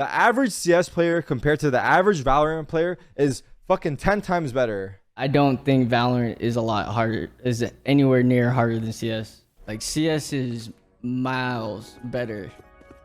The average CS player compared to the average Valorant player is fucking 10 times better. I don't think Valorant is a lot harder, is anywhere near harder than CS. Like CS is miles better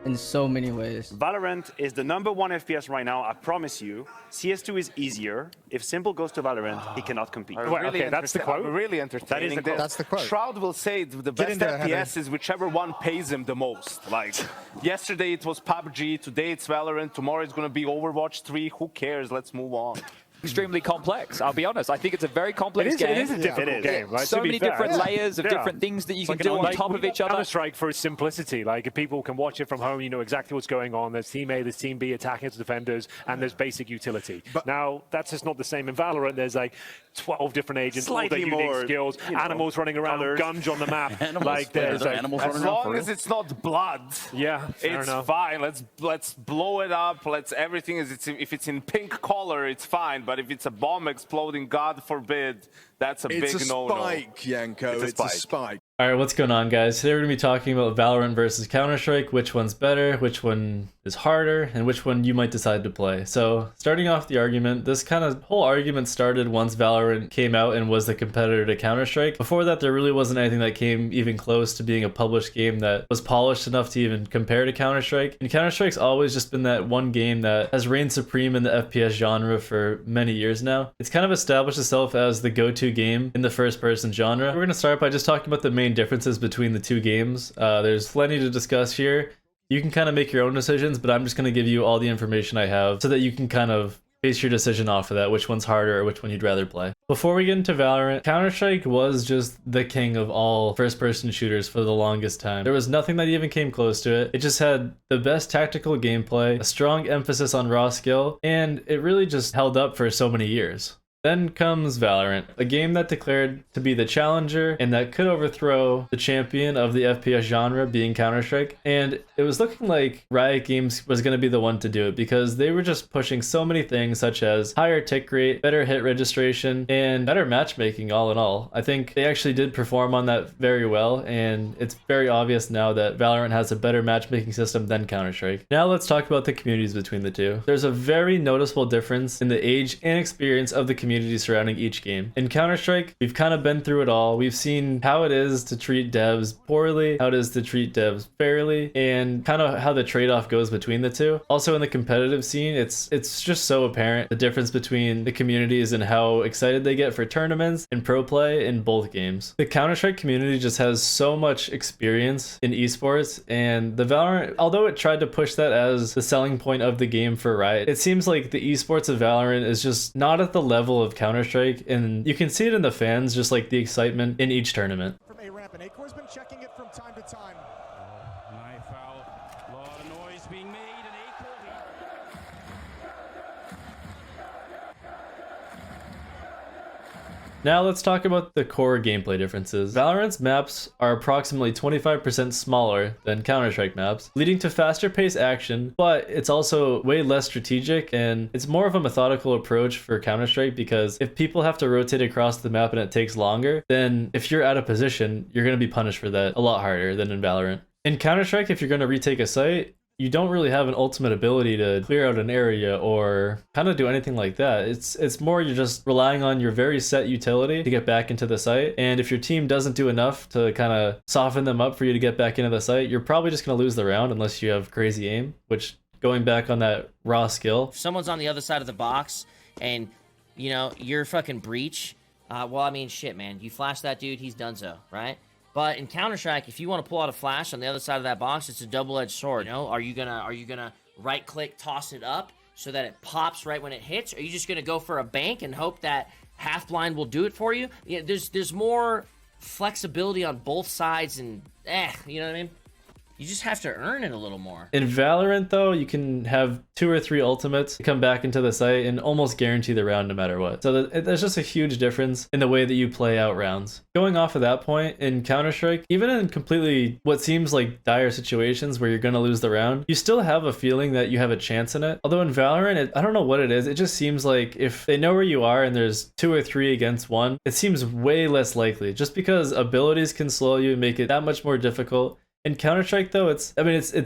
in so many ways. Valorant is the #1 FPS right now, I promise you. CS2 is easier. If Simple goes to Valorant, he cannot compete. Okay, that's the quote. Really entertaining. That is the quote. That's the quote. Shroud will say the best FPS is whichever one pays him the most. Like, yesterday it was PUBG, today it's Valorant, tomorrow it's going to be Overwatch 3. Who cares? Let's move on. Extremely complex, I'll be honest. I think it's a very complex game. It is a difficult game, right? So many different layers of different things that you can do on top of each other. Counter-Strike for its simplicity. Like, if people can watch it from home, you know exactly what's going on. There's Team A, there's Team B, attackers, defenders, and there's basic utility. Now, that's just not the same in Valorant. There's like 12 different agents, all their unique skills, animals running around, Gunge on the map. Like, there's animals running around. As long as it's not blood, it's fine. Let's blow it up. Let's everything is. If it's in pink color, it's fine. But if it's a bomb exploding, God forbid, that's a big no-no. It's a spike, Yanko. It's a spike. All right, what's going on, guys? Today we're going to be talking about Valorant versus Counter-Strike, which one's better, which one is harder, and which one you might decide to play. So, starting off the argument, this kind of whole argument started once Valorant came out and was the competitor to Counter-Strike. Before that, there really wasn't anything that came even close to being a published game that was polished enough to even compare to Counter-Strike. And Counter-Strike's always just been that one game that has reigned supreme in the FPS genre for many years now. It's kind of established itself as the go-to game in the first-person genre. We're going to start by just talking about the main differences between the two games. There's plenty to discuss here. You can kind of make your own decisions, but I'm just going to give you all the information I have so that you can kind of base your decision off of that, which one's harder or which one you'd rather play. Before we get into Valorant, Counter-Strike was just the king of all first-person shooters for the longest time. There was nothing that even came close to it. It just had the best tactical gameplay, a strong emphasis on raw skill, and it really just held up for so many years. Then comes Valorant, a game that declared to be the challenger and that could overthrow the champion of the FPS genre, being Counter-Strike. And it was looking like Riot Games was going to be the one to do it because they were just pushing so many things such as higher tick rate, better hit registration, and better matchmaking all in all. I think they actually did perform on that very well, and it's very obvious now that Valorant has a better matchmaking system than Counter-Strike. Now let's talk about the communities between the two. There's a very noticeable difference in the age and experience of the community surrounding each game. In Counter-Strike, we've kind of been through it all. We've seen how it is to treat devs poorly, how it is to treat devs fairly, and kind of how the trade-off goes between the two. Also in the competitive scene, it's just so apparent the difference between the communities and how excited they get for tournaments and pro play in both games. The Counter-Strike community just has so much experience in esports, and the Valorant, although it tried to push that as the selling point of the game for Riot, it seems like the esports of Valorant is just not at the level of Counter-Strike, and you can see it in the fans, just like the excitement in each tournament. From A-Ramp, and Acor's been checking it from time to time. Knife out, a lot of noise being made, and Acor... Now let's talk about the core gameplay differences. Valorant's maps are approximately 25% smaller than Counter-Strike maps, leading to faster paced action, but it's also way less strategic, and it's more of a methodical approach for Counter-Strike because if people have to rotate across the map and it takes longer, then if you're out of position, you're going to be punished for that a lot harder than in Valorant. In Counter-Strike, if you're going to retake a site, you don't really have an ultimate ability to clear out an area or kind of do anything like that. It's more you're just relying on your very set utility to get back into the site. And if your team doesn't do enough to kind of soften them up for you to get back into the site, you're probably just going to lose the round unless you have crazy aim, which going back on that raw skill. If someone's on the other side of the box and, you know, you're fucking breach, well, I mean, shit, man. You flash that dude, he's donezo, right? But in Counter-Strike, if you want to pull out a flash on the other side of that box, it's a double-edged sword. You know, are you gonna right-click, toss it up so that it pops right when it hits? Or are you just gonna go for a bank and hope that half blind will do it for you? Yeah, there's more flexibility on both sides, and you know what I mean? You just have to earn it a little more. In Valorant, though, you can have 2 or 3 ultimates, come back into the site, and almost guarantee the round no matter what. So there's just a huge difference in the way that you play out rounds. Going off of that point, in Counter-Strike, even in completely what seems like dire situations where you're going to lose the round, you still have a feeling that you have a chance in it. Although in Valorant, I don't know what it is. It just seems like if they know where you are and there's 2 or 3 against 1, it seems way less likely. Just because abilities can slow you and make it that much more difficult. In Counter-Strike, though, it's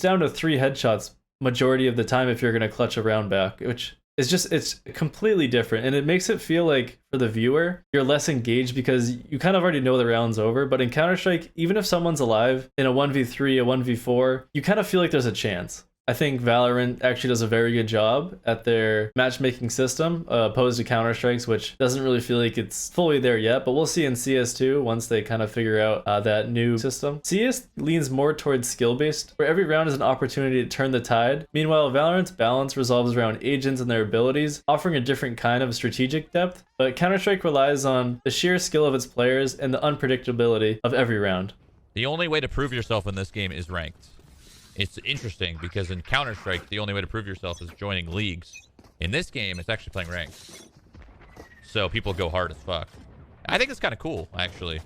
down to 3 headshots majority of the time if you're going to clutch a round back, which is just, it's completely different. And it makes it feel like for the viewer, you're less engaged because you kind of already know the round's over. But in Counter-Strike, even if someone's alive in a 1v3, a 1v4, you kind of feel like there's a chance. I think Valorant actually does a very good job at their matchmaking system, opposed to Counter-Strike's, which doesn't really feel like it's fully there yet, but we'll see in CS2 once they kind of figure out that new system. CS leans more towards skill-based, where every round is an opportunity to turn the tide. Meanwhile, Valorant's balance revolves around agents and their abilities, offering a different kind of strategic depth, but Counter-Strike relies on the sheer skill of its players and the unpredictability of every round. The only way to prove yourself in this game is ranked. It's interesting because in Counter-Strike, the only way to prove yourself is joining leagues. In this game, it's actually playing ranked. So people go hard as fuck. I think it's kind of cool, actually.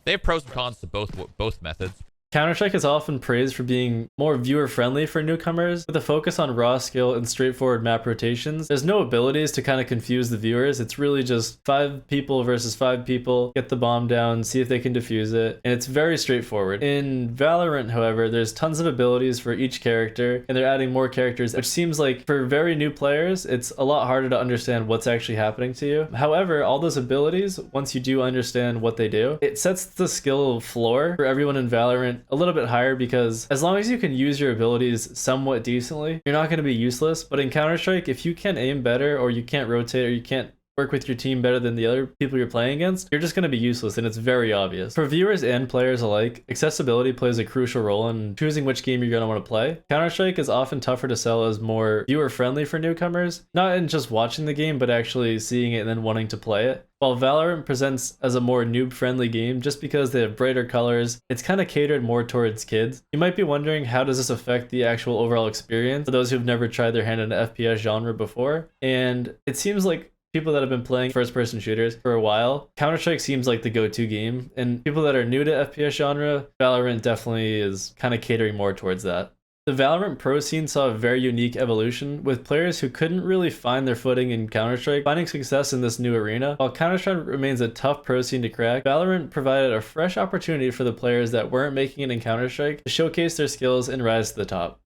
They have pros and cons to both methods. Counter-Strike is often praised for being more viewer-friendly for newcomers. With a focus on raw skill and straightforward map rotations, there's no abilities to kind of confuse the viewers. It's really just 5 people versus 5 people, get the bomb down, see if they can defuse it, and it's very straightforward. In Valorant, however, there's tons of abilities for each character, and they're adding more characters, which seems like for very new players, it's a lot harder to understand what's actually happening to you. However, all those abilities, once you do understand what they do, it sets the skill floor for everyone in Valorant a little bit higher, because as long as you can use your abilities somewhat decently, you're not going to be useless. But in Counter-Strike, if you can't aim better, or you can't rotate, or you can't work with your team better than the other people you're playing against, you're just going to be useless, and it's very obvious. For viewers and players alike, accessibility plays a crucial role in choosing which game you're going to want to play. Counter-Strike is often tougher to sell as more viewer-friendly for newcomers, not in just watching the game, but actually seeing it and then wanting to play it. While Valorant presents as a more noob-friendly game just because they have brighter colors, it's kind of catered more towards kids. You might be wondering, how does this affect the actual overall experience for those who've never tried their hand in the FPS genre before? And it seems like people that have been playing first-person shooters for a while, Counter-Strike seems like the go-to game, and people that are new to FPS genre, Valorant definitely is kind of catering more towards that. The Valorant pro scene saw a very unique evolution, with players who couldn't really find their footing in Counter-Strike finding success in this new arena. While Counter-Strike remains a tough pro scene to crack, Valorant provided a fresh opportunity for the players that weren't making it in Counter-Strike to showcase their skills and rise to the top.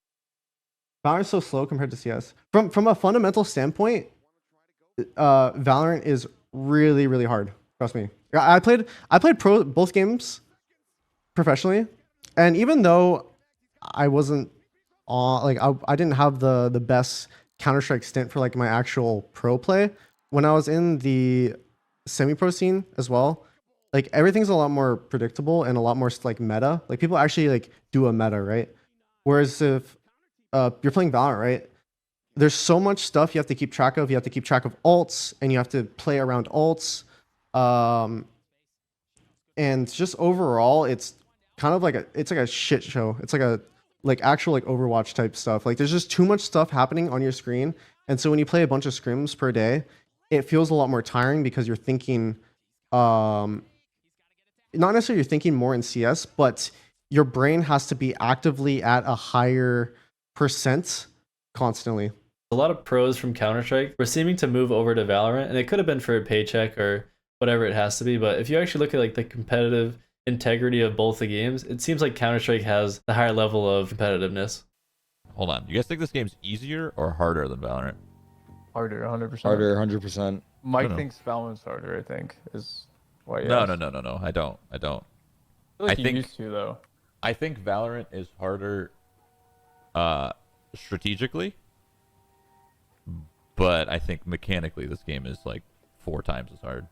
Valorant's so slow compared to CS. From a fundamental standpoint, Valorant is really, really hard. Trust me. I played both games professionally, and even though I wasn't I didn't have the best Counter-Strike stint for like my actual pro play, when I was in the semi-pro scene as well, like everything's a lot more predictable and a lot more like meta. Like people actually like do a meta, right? Whereas if you're playing Valorant, right, there's so much stuff you have to keep track of. You have to keep track of ults, and you have to play around ults. And just overall, it's kind of like a shit show. It's like actual Overwatch type stuff. Like there's just too much stuff happening on your screen. And so when you play a bunch of scrims per day, it feels a lot more tiring because you're thinking, not necessarily you're thinking more in CS, but your brain has to be actively at a higher percent constantly. A lot of pros from Counter-Strike were seeming to move over to Valorant, and it could have been for a paycheck or whatever it has to be, but if you actually look at like the competitive integrity of both the games, it seems like Counter-Strike has the higher level of competitiveness. Hold on, you guys think this game's easier or harder than Valorant? Harder, 100%. Harder, 100%. Mike thinks Valorant's harder, I think, is why he No, asked. no, I don't. I feel like you used to, though. I think Valorant is harder strategically, but I think mechanically this game is like 4 times as hard.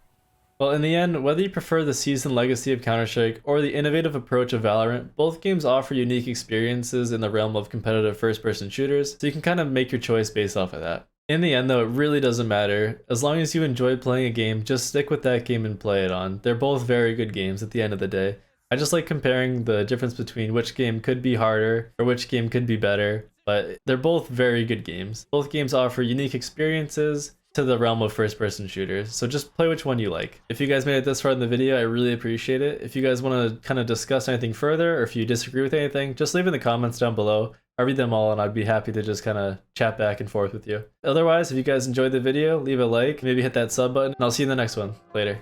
Well, in the end, whether you prefer the seasoned legacy of Counter-Strike or the innovative approach of Valorant, both games offer unique experiences in the realm of competitive first-person shooters, so you can kind of make your choice based off of that. In the end, though, it really doesn't matter. As long as you enjoy playing a game, just stick with that game and play it on. They're both very good games at the end of the day. I just like comparing the difference between which game could be harder or which game could be better, but they're both very good games. Both games offer unique experiences to the realm of first-person shooters, so just play which one you like. If you guys made it this far in the video, I really appreciate it. If you guys want to kind of discuss anything further, or if you disagree with anything, just leave in the comments down below. I read them all, and I'd be happy to just kind of chat back and forth with you. Otherwise, if you guys enjoyed the video, leave a like, maybe hit that sub button, and I'll see you in the next one. Later.